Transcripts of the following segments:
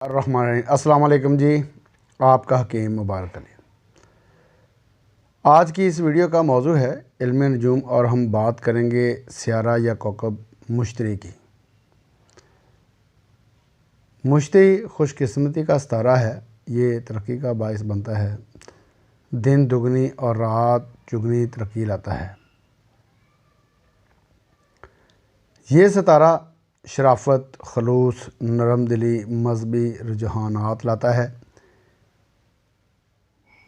السلام علیکم جی، آپ کا حکیم مبارک علی۔ آج کی اس ویڈیو کا موضوع ہے علم نجوم، اور ہم بات کریں گے سیارہ یا کوکب مشتری کی۔ مشتری خوش قسمتی کا ستارہ ہے۔ یہ ترقی کا باعث بنتا ہے، دن دگنی اور رات چگنی ترقی لاتا ہے۔ یہ ستارہ شرافت، خلوص، نرم دلی، مذہبی رجحانات لاتا ہے،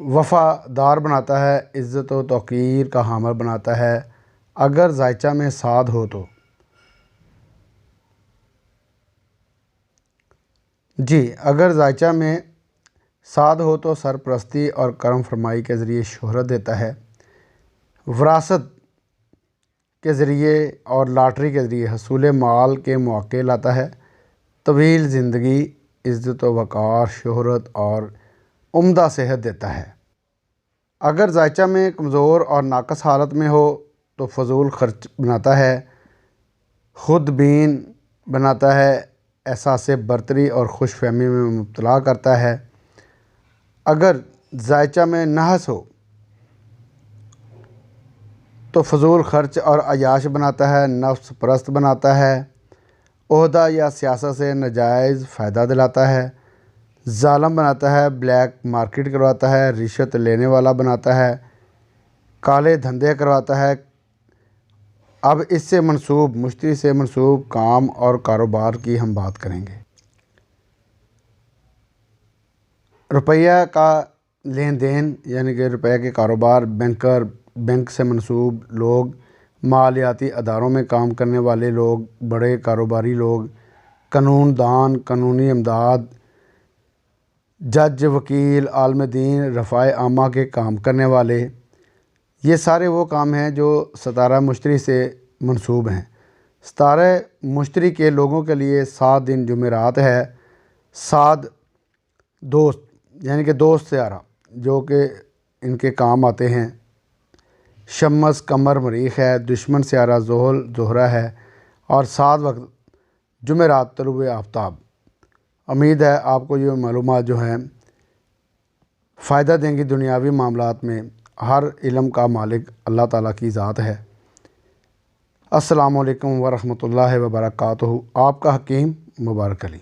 وفادار بناتا ہے، عزت و توقیر کا حامل بناتا ہے اگر ذائچہ میں صاد ہو تو۔ اگر ذائچہ میں صاد ہو تو سرپرستی اور کرم فرمائی کے ذریعے شہرت دیتا ہے، وراثت کے ذریعے اور لاٹری کے ذریعے حصول مال کے مواقع لاتا ہے، طویل زندگی، عزت و وقار، شہرت اور عمدہ صحت دیتا ہے۔ اگر ذائچہ میں کمزور اور ناقص حالت میں ہو تو فضول خرچ بناتا ہے، خود بین بناتا ہے، احساس برتری اور خوش فہمی میں مبتلا کرتا ہے۔ اگر ذائچہ میں نحس ہو تو فضول خرچ اور عیاش بناتا ہے، نفس پرست بناتا ہے، عہدہ یا سیاست سے ناجائز فائدہ دلاتا ہے، ظالم بناتا ہے، بلیک مارکیٹ کرواتا ہے، رشوت لینے والا بناتا ہے، کالے دھندے کرواتا ہے۔ اب اس سے منسوب مشتری سے منسوب کام اور کاروبار کی ہم بات کریں گے۔ روپیہ کا لین دین یعنی کہ روپے کے کاروبار، بینکر، بینک سے منسوب لوگ، مالیاتی اداروں میں کام کرنے والے لوگ، بڑے کاروباری لوگ، قانون دان، قانونی امداد، جج، وکیل، عالم دین، رفاع عامہ کے کام کرنے والے، یہ سارے وہ کام ہیں جو ستارہ مشتری سے منسوب ہیں۔ ستارہ مشتری کے لوگوں کے لیے 7 دن جمعرات ہے، 7 دوست یعنی کہ دوست سیارہ جو کہ ان کے کام آتے ہیں، شمس، قمر، مریخ ہے، دشمن سیارہ زحل، زہرہ ہے، اور 7 وقت جمعرات طلوع آفتاب۔ امید ہے آپ کو یہ معلومات جو ہیں فائدہ دیں گی دنیاوی معاملات میں۔ ہر علم کا مالک اللہ تعالیٰ کی ذات ہے۔ السلام علیکم ورحمۃ اللہ وبرکاتہ۔ آپ کا حکیم مبارک علی۔